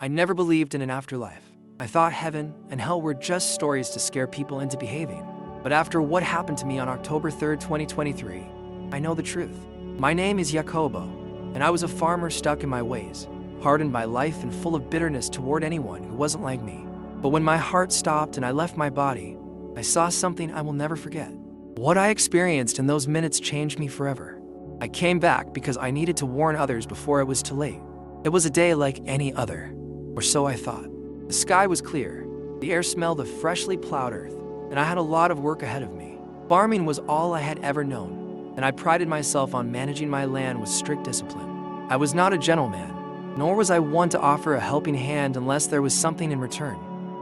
I never believed in an afterlife. I thought heaven and hell were just stories to scare people into behaving. But after what happened to me on October 3rd, 2023, I know the truth. My name is Jacobo, and I was a farmer stuck in my ways, hardened by life and full of bitterness toward anyone who wasn't like me. But when my heart stopped and I left my body, I saw something I will never forget. What I experienced in those minutes changed me forever. I came back because I needed to warn others before it was too late. It was a day like any other, or so I thought. The sky was clear, the air smelled of freshly plowed earth, and I had a lot of work ahead of me. Farming was all I had ever known, and I prided myself on managing my land with strict discipline. I was not a gentleman, nor was I one to offer a helping hand unless there was something in return.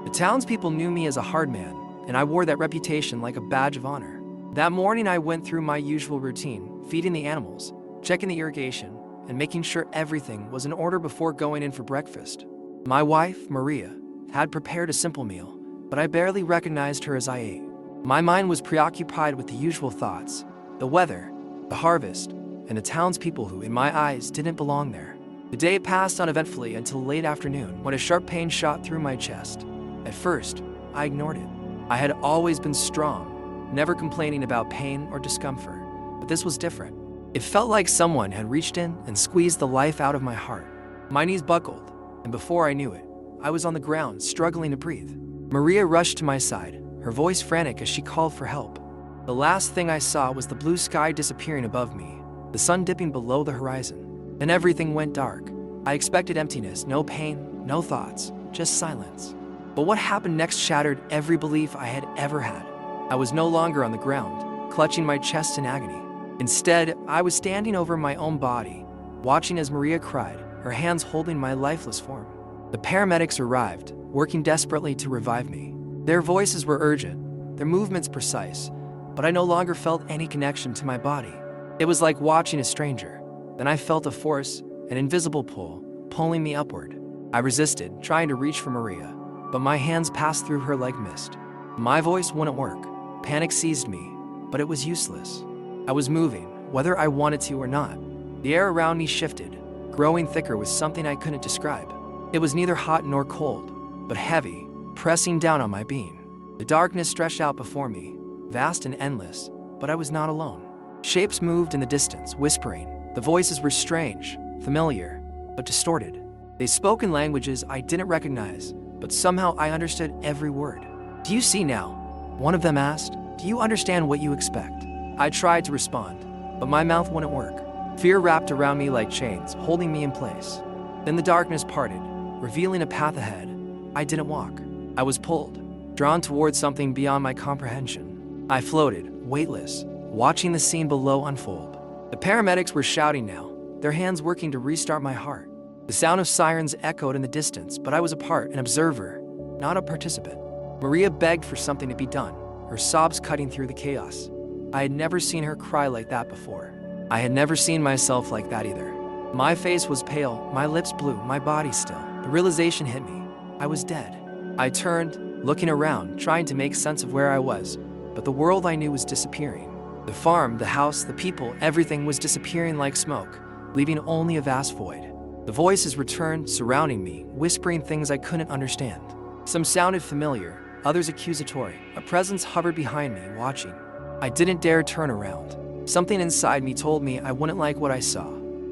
The townspeople knew me as a hard man, and I wore that reputation like a badge of honor. That morning I went through my usual routine, feeding the animals, checking the irrigation, and making sure everything was in order before going in for breakfast. My wife, Maria, had prepared a simple meal, but I barely recognized her as I ate. My mind was preoccupied with the usual thoughts, the weather, the harvest, and the townspeople who, in my eyes, didn't belong there. The day passed uneventfully until late afternoon when a sharp pain shot through my chest. At first, I ignored it. I had always been strong, never complaining about pain or discomfort, but this was different. It felt like someone had reached in and squeezed the life out of my heart. My knees buckled, and before I knew it, I was on the ground, struggling to breathe. Maria rushed to my side, her voice frantic as she called for help. The last thing I saw was the blue sky disappearing above me, the sun dipping below the horizon. Then everything went dark. I expected emptiness, no pain, no thoughts, just silence. But what happened next shattered every belief I had ever had. I was no longer on the ground, clutching my chest in agony. Instead, I was standing over my own body, watching as Maria cried, her hands holding my lifeless form. The paramedics arrived, working desperately to revive me. Their voices were urgent, their movements precise, but I no longer felt any connection to my body. It was like watching a stranger. Then I felt a force, an invisible pull, pulling me upward. I resisted, trying to reach for Maria, but my hands passed through her like mist. My voice wouldn't work. Panic seized me, but it was useless. I was moving, whether I wanted to or not. The air around me shifted, growing thicker with something I couldn't describe. It was neither hot nor cold, but heavy, pressing down on my being. The darkness stretched out before me, vast and endless, but I was not alone. Shapes moved in the distance, whispering. The voices were strange, familiar, but distorted. They spoke in languages I didn't recognize, but somehow I understood every word. "Do you see now?" one of them asked. "Do you understand what you expect?" I tried to respond, but my mouth wouldn't work. Fear wrapped around me like chains, holding me in place. Then the darkness parted, revealing a path ahead. I didn't walk. I was pulled, drawn towards something beyond my comprehension. I floated, weightless, watching the scene below unfold. The paramedics were shouting now, their hands working to restart my heart. The sound of sirens echoed in the distance, but I was a part, an observer, not a participant. Maria begged for something to be done, her sobs cutting through the chaos. I had never seen her cry like that before. I had never seen myself like that either. My face was pale, my lips blue, my body still. The realization hit me. I was dead. I turned, looking around, trying to make sense of where I was, but the world I knew was disappearing. The farm, the house, the people, everything was disappearing like smoke, leaving only a vast void. The voices returned, surrounding me, whispering things I couldn't understand. Some sounded familiar, others accusatory. A presence hovered behind me, watching. I didn't dare turn around. Something inside me told me I wouldn't like what I saw.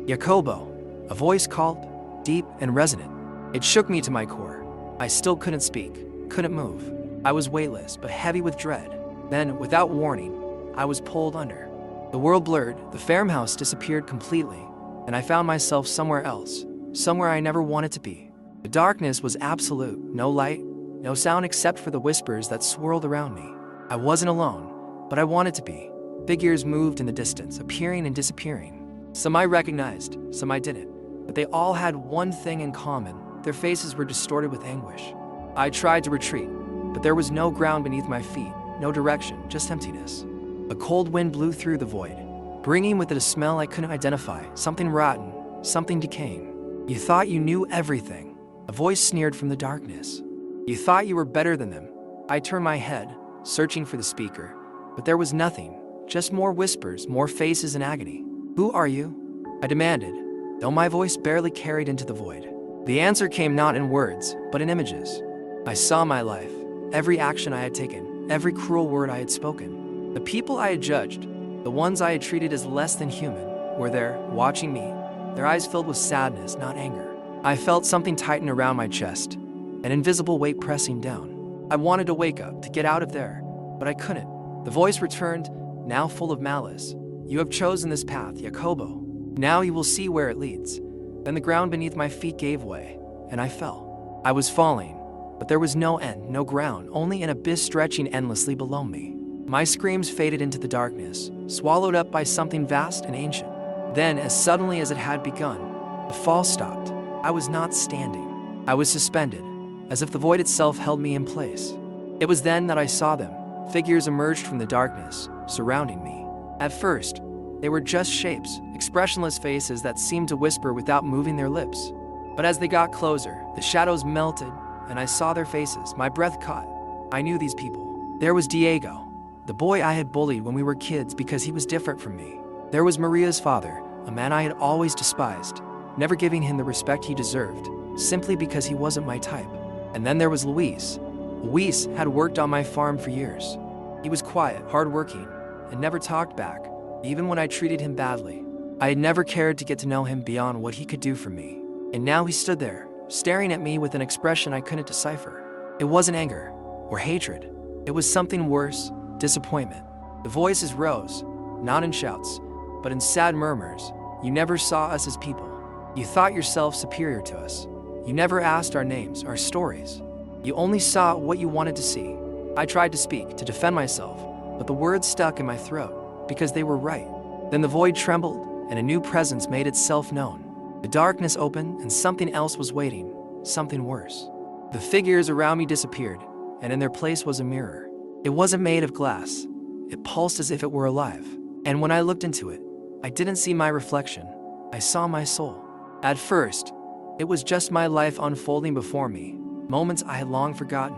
"Jacobo," a voice called, deep and resonant. It shook me to my core. I still couldn't speak, couldn't move. I was weightless, but heavy with dread. Then, without warning, I was pulled under. The world blurred, the farmhouse disappeared completely, and I found myself somewhere else, somewhere I never wanted to be. The darkness was absolute, no light, no sound except for the whispers that swirled around me. I wasn't alone, but I wanted to be. Figures moved in the distance, appearing and disappearing. Some I recognized, some I didn't, but they all had one thing in common. Their faces were distorted with anguish. I tried to retreat, but there was no ground beneath my feet, no direction, just emptiness. A cold wind blew through the void, bringing with it a smell I couldn't identify, something rotten, something decaying. "You thought you knew everything," a voice sneered from the darkness. "You thought you were better than them." I turned my head, searching for the speaker, but there was nothing, just more whispers, more faces in agony. "Who are you?" I demanded, though my voice barely carried into the void. The answer came not in words, but in images. I saw my life, every action I had taken, every cruel word I had spoken. The people I had judged, the ones I had treated as less than human, were there, watching me, their eyes filled with sadness, not anger. I felt something tighten around my chest, an invisible weight pressing down. I wanted to wake up, to get out of there, but I couldn't. The voice returned, now full of malice. You have chosen this path, Jacobo. Now you will see where it leads. Then the ground beneath my feet gave way, and I fell. I was falling, but there was no end, no ground, only an abyss stretching endlessly below me. My screams faded into the darkness, swallowed up by something vast and ancient. Then, as suddenly as it had begun, the fall stopped. I was not standing. I was suspended, as if the void itself held me in place. It was then that I saw them. Figures emerged from the darkness, surrounding me. At first, they were just shapes, expressionless faces that seemed to whisper without moving their lips. But as they got closer, the shadows melted, and I saw their faces. My breath caught. I knew these people. There was Diego, the boy I had bullied when we were kids because he was different from me. There was Maria's father, a man I had always despised, never giving him the respect he deserved, simply because he wasn't my type. And then there was Luis. Luis had worked on my farm for years. He was quiet, hardworking, and never talked back, even when I treated him badly. I had never cared to get to know him beyond what he could do for me. And now he stood there, staring at me with an expression I couldn't decipher. It wasn't anger or hatred. It was something worse, disappointment. The voices rose, not in shouts, but in sad murmurs. You never saw us as people. You thought yourself superior to us. You never asked our names, our stories. You only saw what you wanted to see. I tried to speak, to defend myself, but the words stuck in my throat, because they were right. Then the void trembled, and a new presence made itself known. The darkness opened, and something else was waiting, something worse. The figures around me disappeared, and in their place was a mirror. It wasn't made of glass. It pulsed as if it were alive. And when I looked into it, I didn't see my reflection. I saw my soul. At first, it was just my life unfolding before me, moments I had long forgotten.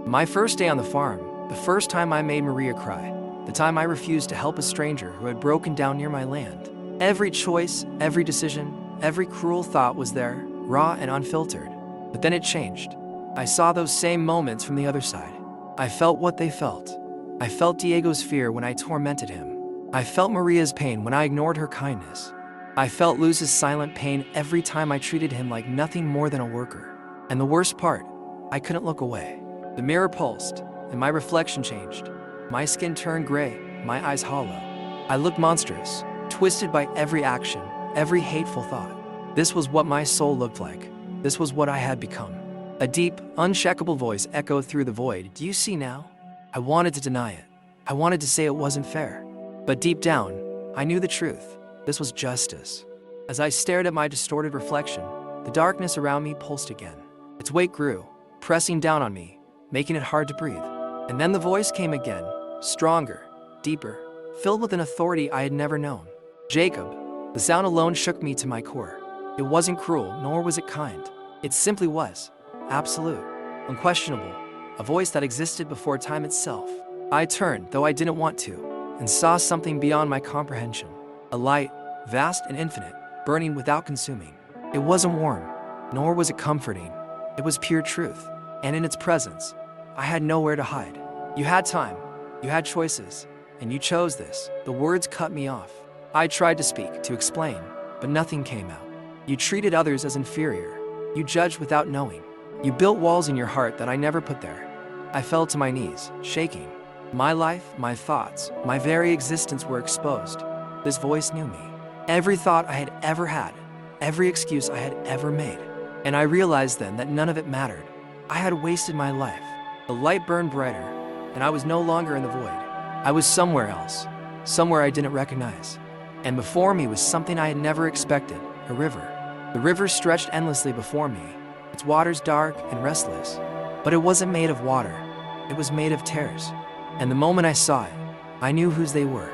My first day on the farm, the first time I made Maria cry, the time I refused to help a stranger who had broken down near my land. Every choice, every decision, every cruel thought was there, raw and unfiltered. But then it changed. I saw those same moments from the other side. I felt what they felt. I felt Diego's fear when I tormented him. I felt Maria's pain when I ignored her kindness. I felt Luz's silent pain every time I treated him like nothing more than a worker. And the worst part, I couldn't look away. The mirror pulsed, and my reflection changed. My skin turned gray, my eyes hollow. I looked monstrous, twisted by every action, every hateful thought. This was what my soul looked like. This was what I had become. A deep, unshakable voice echoed through the void. Do you see now? I wanted to deny it. I wanted to say it wasn't fair. But deep down, I knew the truth. This was justice. As I stared at my distorted reflection, the darkness around me pulsed again. Its weight grew, pressing down on me, making it hard to breathe. And then the voice came again, stronger, deeper, filled with an authority I had never known. Jacob. The sound alone shook me to my core. It wasn't cruel, nor was it kind. It simply was. Absolute. Unquestionable. A voice that existed before time itself. I turned, though I didn't want to, and saw something beyond my comprehension. A light, vast and infinite, burning without consuming. It wasn't warm, nor was it comforting. It was pure truth. And in its presence, I had nowhere to hide. You had time, you had choices, and you chose this. The words cut me off. I tried to speak, to explain, but nothing came out. You treated others as inferior. You judged without knowing. You built walls in your heart that I never put there. I fell to my knees, shaking. My life, my thoughts, my very existence were exposed. This voice knew me. Every thought I had ever had, every excuse I had ever made. And I realized then that none of it mattered. I had wasted my life. The light burned brighter, and I was no longer in the void. I was somewhere else, somewhere I didn't recognize. And before me was something I had never expected, a river. The river stretched endlessly before me, its waters dark and restless. But it wasn't made of water, it was made of tears. And the moment I saw it, I knew whose they were.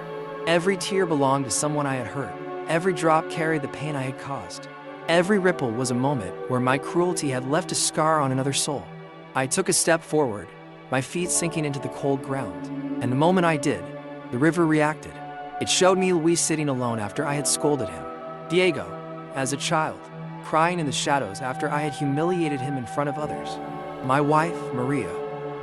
Every tear belonged to someone I had hurt. Every drop carried the pain I had caused. Every ripple was a moment where my cruelty had left a scar on another soul. I took a step forward, my feet sinking into the cold ground. And the moment I did, the river reacted. It showed me Luis sitting alone after I had scolded him. Diego, as a child, crying in the shadows after I had humiliated him in front of others. My wife, Maria,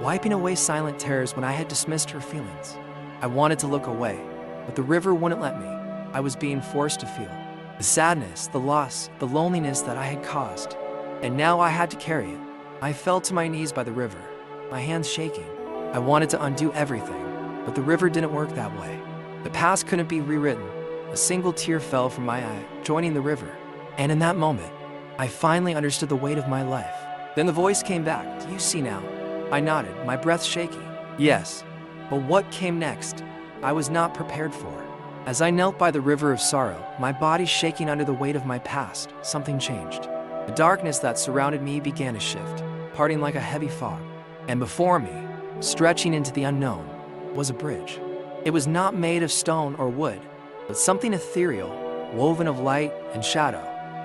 wiping away silent tears when I had dismissed her feelings. I wanted to look away, but the river wouldn't let me. I was being forced to feel the sadness, the loss, the loneliness that I had caused. And now I had to carry it. I fell to my knees by the river, my hands shaking. I wanted to undo everything, but the river didn't work that way. The past couldn't be rewritten. A single tear fell from my eye, joining the river. And in that moment, I finally understood the weight of my life. Then the voice came back. Do you see now? I nodded, my breath shaky. Yes. But what came next? I was not prepared for. As I knelt by the river of sorrow, my body shaking under the weight of my past, something changed. The darkness that surrounded me began to shift, parting like a heavy fog. And before me, stretching into the unknown, was a bridge. It was not made of stone or wood, but something ethereal, woven of light and shadow,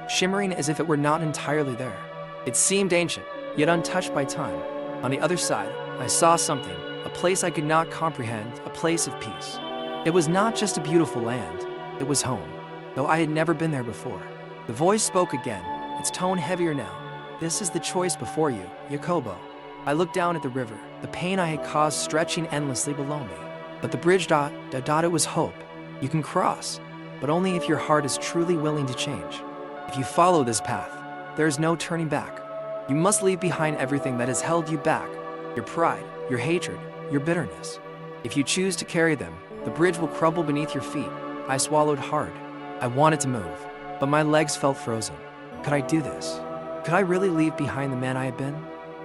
shimmering as if it were not entirely there. It seemed ancient, yet untouched by time. On the other side, I saw something, a place I could not comprehend, a place of peace. It was not just a beautiful land, it was home, though I had never been there before. The voice spoke again, its tone heavier now. This is the choice before you, Jacobo. I looked down at the river, the pain I had caused stretching endlessly below me. But the bridge it was hope. You can cross, but only if your heart is truly willing to change. If you follow this path, there is no turning back. You must leave behind everything that has held you back, your pride, your hatred, your bitterness. If you choose to carry them, the bridge will crumble beneath your feet. I swallowed hard. I wanted to move, but my legs felt frozen. Could I do this? Could I really leave behind the man I had been?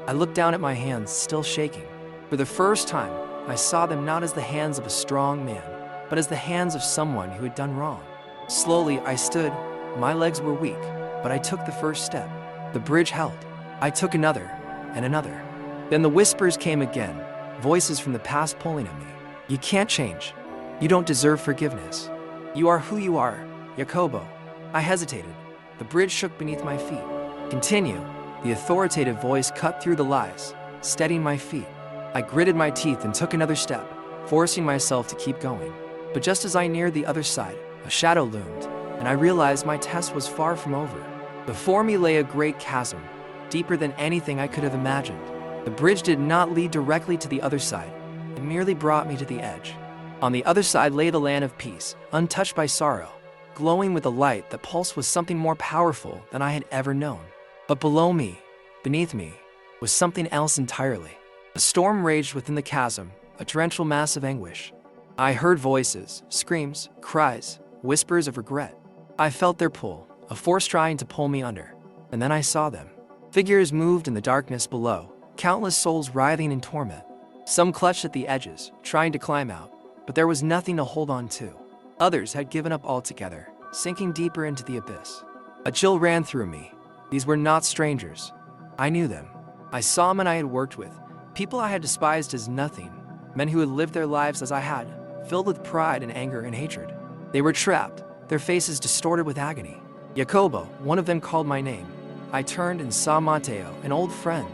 I looked down at my hands, still shaking. For the first time, I saw them not as the hands of a strong man, but as the hands of someone who had done wrong. Slowly, I stood. My legs were weak, but I took the first step. The bridge held. I took another, and another. Then the whispers came again, voices from the past pulling at me. You can't change. You don't deserve forgiveness. You are who you are, Jacobo. I hesitated. The bridge shook beneath my feet. Continue. The authoritative voice cut through the lies, steadying my feet. I gritted my teeth and took another step, forcing myself to keep going. But just as I neared the other side, a shadow loomed, and I realized my test was far from over. Before me lay a great chasm, deeper than anything I could have imagined. The bridge did not lead directly to the other side. It merely brought me to the edge. On the other side lay the land of peace, untouched by sorrow, glowing with a light that pulsed with something more powerful than I had ever known. But below me, beneath me, was something else entirely. A storm raged within the chasm, a torrential mass of anguish. I heard voices, screams, cries, whispers of regret. I felt their pull, a force trying to pull me under. And then I saw them. Figures moved in the darkness below, countless souls writhing in torment. Some clutched at the edges, trying to climb out, but there was nothing to hold on to. Others had given up altogether, sinking deeper into the abyss. A chill ran through me. These were not strangers. I knew them. I saw men I had worked with, people I had despised as nothing, men who had lived their lives as I had, filled with pride and anger and hatred. They were trapped, their faces distorted with agony. Jacobo, one of them, called my name. I turned and saw Matteo, an old friend.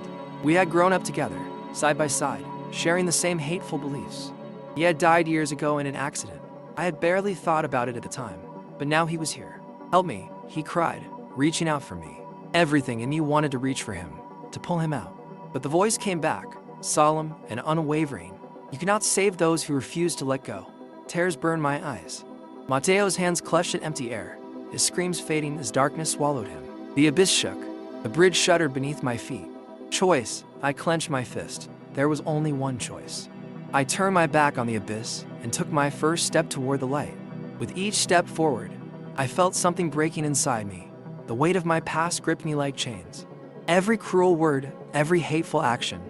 We had grown up together, side by side, sharing the same hateful beliefs. He had died years ago in an accident. I had barely thought about it at the time, but now he was here. Help me, he cried, reaching out for me. Everything in me wanted to reach for him, to pull him out. But the voice came back, solemn and unwavering. You cannot save those who refuse to let go. Tears burned my eyes. Matteo's hands clutched at empty air, his screams fading as darkness swallowed him. The abyss shook. The bridge shuddered beneath my feet. Choice. I clenched my fist. There was only one choice. I turned my back on the abyss and took my first step toward the light. With each step forward, I felt something breaking inside me. The weight of my past gripped me like chains. Every cruel word, every hateful action,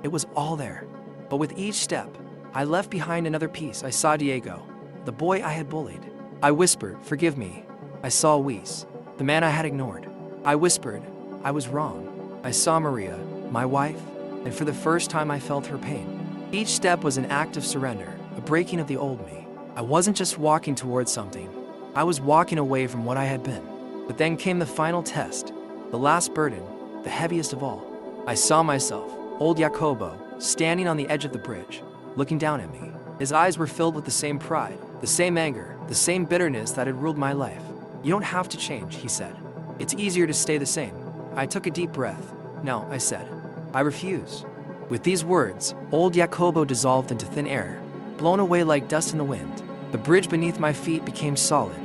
it was all there. But with each step, I left behind another piece. I saw Diego, the boy I had bullied. I whispered, forgive me. I saw Luis, the man I had ignored. I whispered, I was wrong. I saw Maria, my wife, and for the first time I felt her pain. Each step was an act of surrender, a breaking of the old me. I wasn't just walking towards something. I was walking away from what I had been. But then came the final test, the last burden, the heaviest of all. I saw myself, old Jacobo, standing on the edge of the bridge, looking down at me. His eyes were filled with the same pride, the same anger, the same bitterness that had ruled my life. You don't have to change, he said. It's easier to stay the same. I took a deep breath. No, I said. I refuse. With these words, old Jacobo dissolved into thin air, blown away like dust in the wind. The bridge beneath my feet became solid.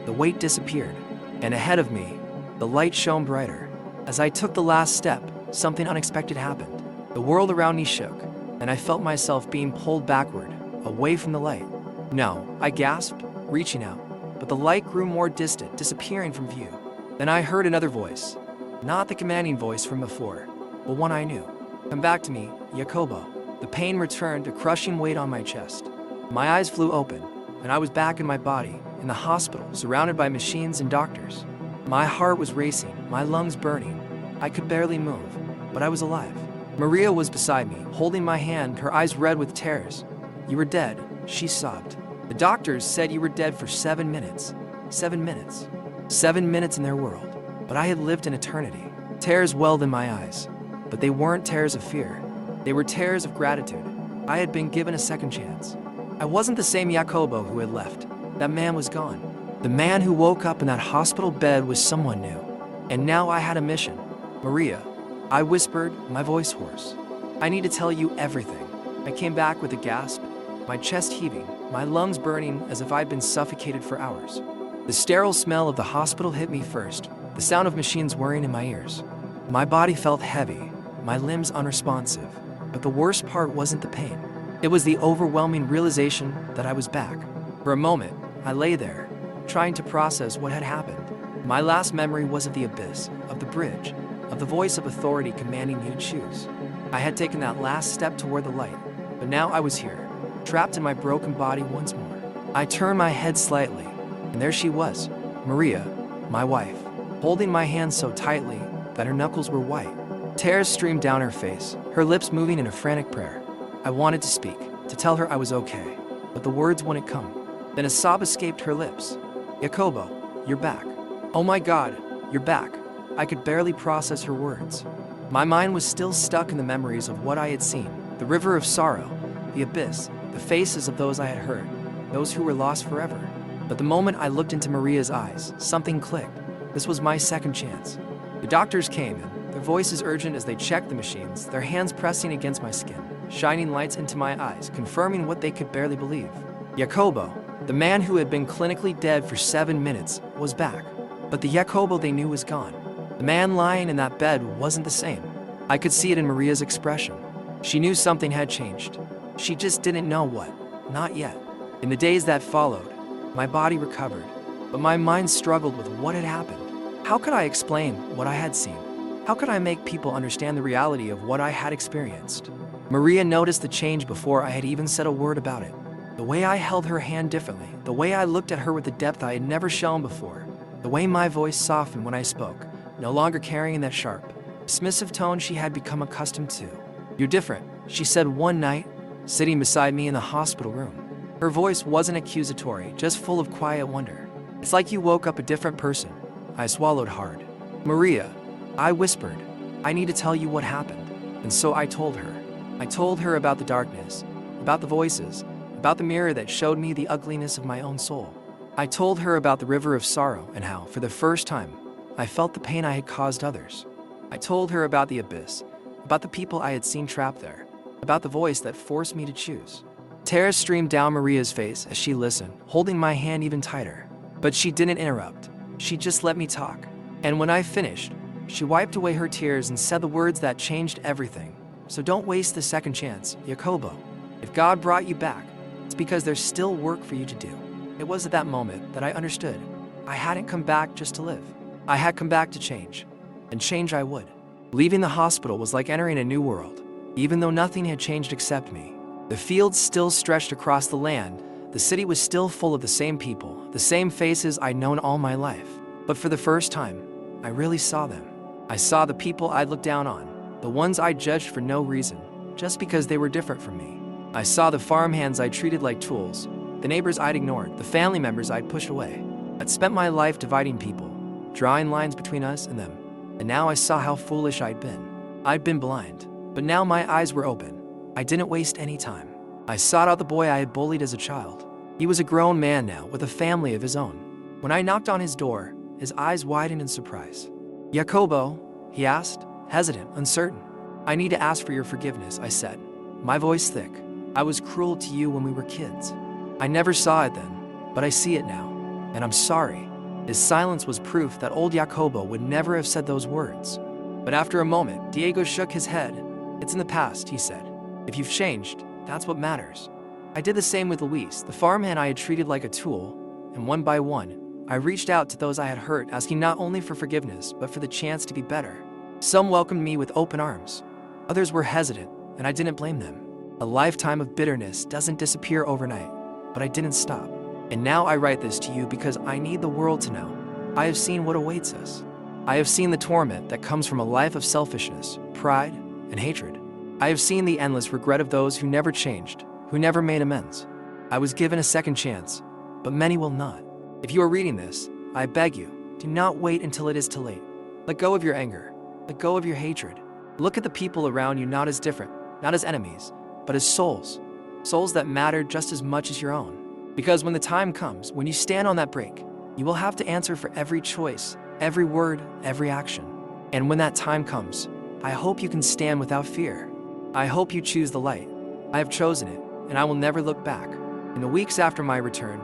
The weight disappeared. And ahead of me, the light shone brighter. As I took the last step, something unexpected happened. The world around me shook, and I felt myself being pulled backward, away from the light. No, I gasped, reaching out, but the light grew more distant, disappearing from view. Then I heard another voice, not the commanding voice from before, but one I knew. Come back to me, Jacobo. The pain returned, a crushing weight on my chest. My eyes flew open, and I was back in my body, in the hospital, surrounded by machines and doctors. My heart was racing, my lungs burning. I could barely move, but I was alive. Maria was beside me, holding my hand, her eyes red with tears. You were dead, she sobbed. The doctors said you were dead for 7 minutes. 7 minutes. 7 minutes in their world. But I had lived an eternity. Tears welled in my eyes. But they weren't tears of fear. They were tears of gratitude. I had been given a second chance. I wasn't the same Jacobo who had left. That man was gone. The man who woke up in that hospital bed was someone new. And now I had a mission. Maria, I whispered, my voice hoarse. I need to tell you everything. I came back with a gasp, my chest heaving, my lungs burning as if I'd been suffocated for hours. The sterile smell of the hospital hit me first, the sound of machines whirring in my ears. My body felt heavy, my limbs unresponsive. But the worst part wasn't the pain. It was the overwhelming realization that I was back. For a moment, I lay there, trying to process what had happened. My last memory was of the abyss, of the bridge, of the voice of authority commanding me to choose. I had taken that last step toward the light, but now I was here, trapped in my broken body once more. I turned my head slightly, and there she was, Maria, my wife, holding my hand so tightly that her knuckles were white. Tears streamed down her face, her lips moving in a frantic prayer. I wanted to speak, to tell her I was okay, but the words wouldn't come. Then a sob escaped her lips. Jacobo, you're back. Oh my God, you're back. I could barely process her words. My mind was still stuck in the memories of what I had seen, the river of sorrow, the abyss, the faces of those I had heard, those who were lost forever. But the moment I looked into Maria's eyes, something clicked. This was my second chance. The doctors came in, their voices urgent as they checked the machines, their hands pressing against my skin, shining lights into my eyes, confirming what they could barely believe. Jacobo, the man who had been clinically dead for 7 minutes, was back. But the Jacobo they knew was gone. The man lying in that bed wasn't the same. I could see it in Maria's expression. She knew something had changed. She just didn't know what. Not yet. In the days that followed, my body recovered, but my mind struggled with what had happened. How could I explain what I had seen? How could I make people understand the reality of what I had experienced? Maria noticed the change before I had even said a word about it. The way I held her hand differently, the way I looked at her with a depth I had never shown before, the way my voice softened when I spoke, no longer carrying that sharp, dismissive tone she had become accustomed to. You're different, she said one night, sitting beside me in the hospital room. Her voice wasn't accusatory, just full of quiet wonder. It's like you woke up a different person. I swallowed hard. Maria, I whispered, I need to tell you what happened. And so I told her. I told her about the darkness, about the voices, about the mirror that showed me the ugliness of my own soul. I told her about the river of sorrow and how, for the first time, I felt the pain I had caused others. I told her about the abyss, about the people I had seen trapped there, about the voice that forced me to choose. Tears streamed down Maria's face as she listened, holding my hand even tighter. But she didn't interrupt. She just let me talk. And when I finished, she wiped away her tears and said the words that changed everything. So don't waste the second chance, Jacobo. If God brought you back, it's because there's still work for you to do. It was at that moment that I understood. I hadn't come back just to live. I had come back to change. And change I would. Leaving the hospital was like entering a new world. Even though nothing had changed except me. The fields still stretched across the land. The city was still full of the same people, the same faces I'd known all my life. But for the first time, I really saw them. I saw the people I'd looked down on, the ones I judged for no reason, just because they were different from me. I saw the farmhands I treated like tools, the neighbors I'd ignored, the family members I'd pushed away. I'd spent my life dividing people, drawing lines between us and them. And now I saw how foolish I'd been. I'd been blind, but now my eyes were open. I didn't waste any time. I sought out the boy I had bullied as a child. He was a grown man now, with a family of his own. When I knocked on his door His eyes widened in surprise. "Jacobo," he asked, hesitant, uncertain. "I need to ask for your forgiveness," I said, my voice thick. "I was cruel to you when we were kids. I never saw it then, but I see it now, and I'm sorry." His silence was proof that old Jacobo would never have said those words. But after a moment, Diego shook his head. "It's in the past," he said. "If you've changed, that's what matters." I did the same with Luis, the farmhand I had treated like a tool, and one by one, I reached out to those I had hurt, asking not only for forgiveness, but for the chance to be better. Some welcomed me with open arms. Others were hesitant, and I didn't blame them. A lifetime of bitterness doesn't disappear overnight, but I didn't stop. And now I write this to you because I need the world to know. I have seen what awaits us. I have seen the torment that comes from a life of selfishness, pride, and hatred. I have seen the endless regret of those who never changed, who never made amends. I was given a second chance, but many will not. If you are reading this, I beg you, do not wait until it is too late. Let go of your anger. Let go of your hatred. Look at the people around you not as different, not as enemies, but as souls. Souls that matter just as much as your own. Because when the time comes, when you stand on that brink, you will have to answer for every choice, every word, every action. And when that time comes, I hope you can stand without fear. I hope you choose the light. I have chosen it, and I will never look back. In the weeks after my return,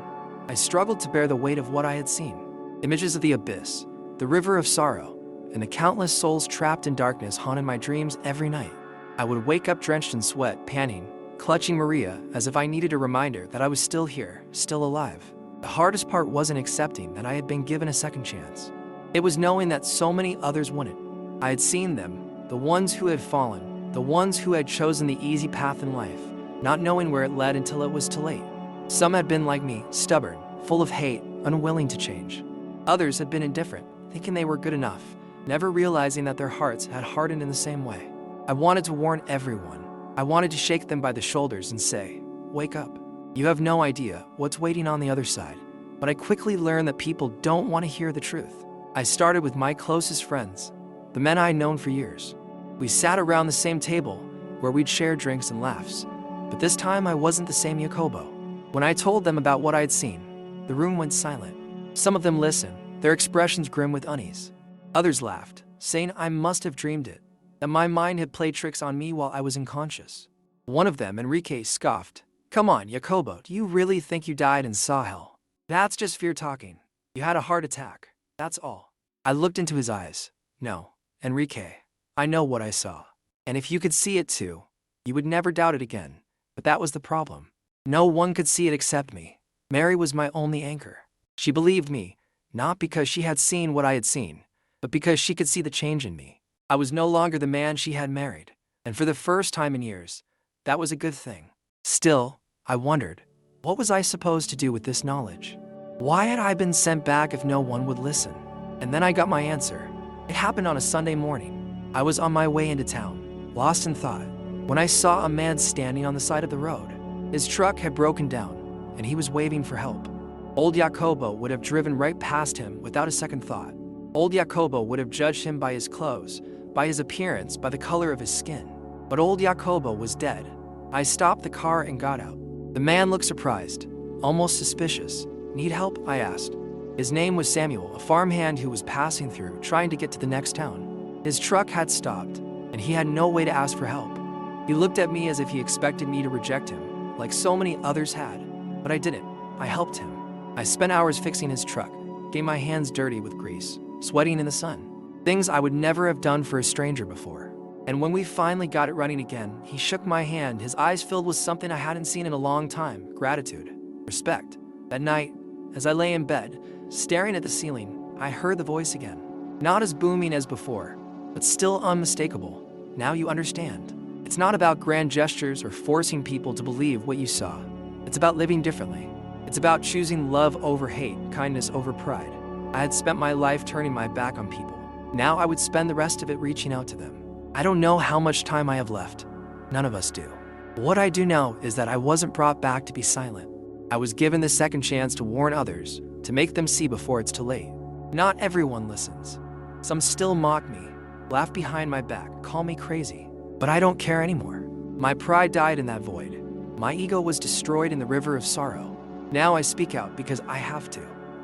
I struggled to bear the weight of what I had seen. Images of the abyss, the river of sorrow, and the countless souls trapped in darkness haunted my dreams every night. I would wake up drenched in sweat, panting, clutching Maria as if I needed a reminder that I was still here, still alive. The hardest part wasn't accepting that I had been given a second chance. It was knowing that so many others wouldn't. I had seen them, the ones who had fallen, the ones who had chosen the easy path in life, not knowing where it led until it was too late. Some had been like me, stubborn, full of hate, unwilling to change. Others had been indifferent, thinking they were good enough, never realizing that their hearts had hardened in the same way. I wanted to warn everyone. I wanted to shake them by the shoulders and say, "Wake up. You have no idea what's waiting on the other side." But I quickly learned that people don't want to hear the truth. I started with my closest friends, the men I had known for years. We sat around the same table where we'd share drinks and laughs. But this time I wasn't the same Jacobo. When I told them about what I had seen, the room went silent. Some of them listened, their expressions grim with unease. Others laughed, saying I must have dreamed it, that my mind had played tricks on me while I was unconscious. One of them, Enrique, scoffed. "Come on, Jacobo, do you really think you died and saw hell? That's just fear talking. You had a heart attack, that's all." I looked into his eyes. "No, Enrique, I know what I saw. And if you could see it too, you would never doubt it again." But that was the problem. No one could see it except me. Mary was my only anchor. She believed me, not because she had seen what I had seen, but because she could see the change in me. I was no longer the man she had married, and for the first time in years, that was a good thing. Still, I wondered, what was I supposed to do with this knowledge? Why had I been sent back if no one would listen? And then I got my answer. It happened on a Sunday morning. I was on my way into town, lost in thought, when I saw a man standing on the side of the road. His truck had broken down, and he was waving for help. Old Jacobo would have driven right past him without a second thought. Old Jacobo would have judged him by his clothes, by his appearance, by the color of his skin. But old Jacobo was dead. I stopped the car and got out. The man looked surprised, almost suspicious. "Need help?" I asked. His name was Samuel, a farmhand who was passing through, trying to get to the next town. His truck had stopped, and he had no way to ask for help. He looked at me as if he expected me to reject him, like so many others had. But I didn't. I helped him. I spent hours fixing his truck, getting my hands dirty with grease, sweating in the sun. Things I would never have done for a stranger before. And when we finally got it running again, he shook my hand, his eyes filled with something I hadn't seen in a long time: gratitude, respect. That night, as I lay in bed, staring at the ceiling, I heard the voice again. Not as booming as before, but still unmistakable. "Now you understand. It's not about grand gestures or forcing people to believe what you saw. It's about living differently. It's about choosing love over hate, kindness over pride." I had spent my life turning my back on people. Now I would spend the rest of it reaching out to them. I don't know how much time I have left. None of us do. What I do know is that I wasn't brought back to be silent. I was given the second chance to warn others, to make them see before it's too late. Not everyone listens. Some still mock me, laugh behind my back, call me crazy. But I don't care anymore. My pride died in that void. My ego was destroyed in the river of sorrow. Now I speak out because I have to.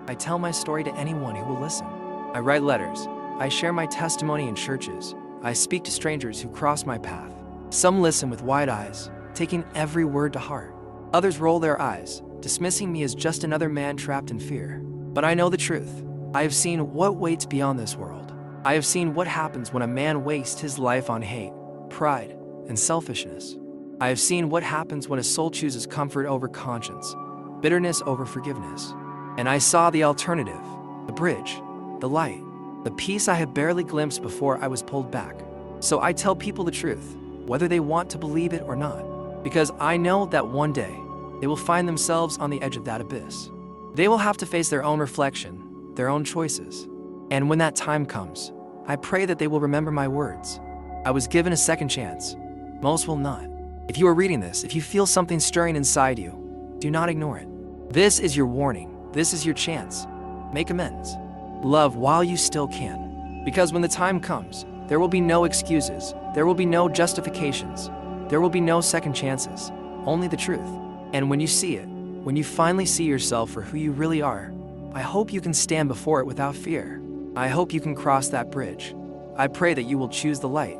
I tell my story to anyone who will listen. I write letters. I share my testimony in churches. I speak to strangers who cross my path. Some listen with wide eyes, taking every word to heart. Others roll their eyes, dismissing me as just another man trapped in fear. But I know the truth. I have seen what waits beyond this world. I have seen what happens when a man wastes his life on hate, pride, and selfishness. I have seen what happens when a soul chooses comfort over conscience, bitterness over forgiveness. And I saw the alternative, the bridge, the light, the peace I had barely glimpsed before I was pulled back. So I tell people the truth, whether they want to believe it or not, because I know that one day they will find themselves on the edge of that abyss. They will have to face their own reflection, their own choices. And when that time comes, I pray that they will remember my words. I was given a second chance. Most will not. If you are reading this, if you feel something stirring inside you, do not ignore it. This is your warning. This is your chance. Make amends. Love while you still can. Because when the time comes, there will be no excuses. There will be no justifications. There will be no second chances. Only the truth. And when you see it, when you finally see yourself for who you really are, I hope you can stand before it without fear. I hope you can cross that bridge. I pray that you will choose the light.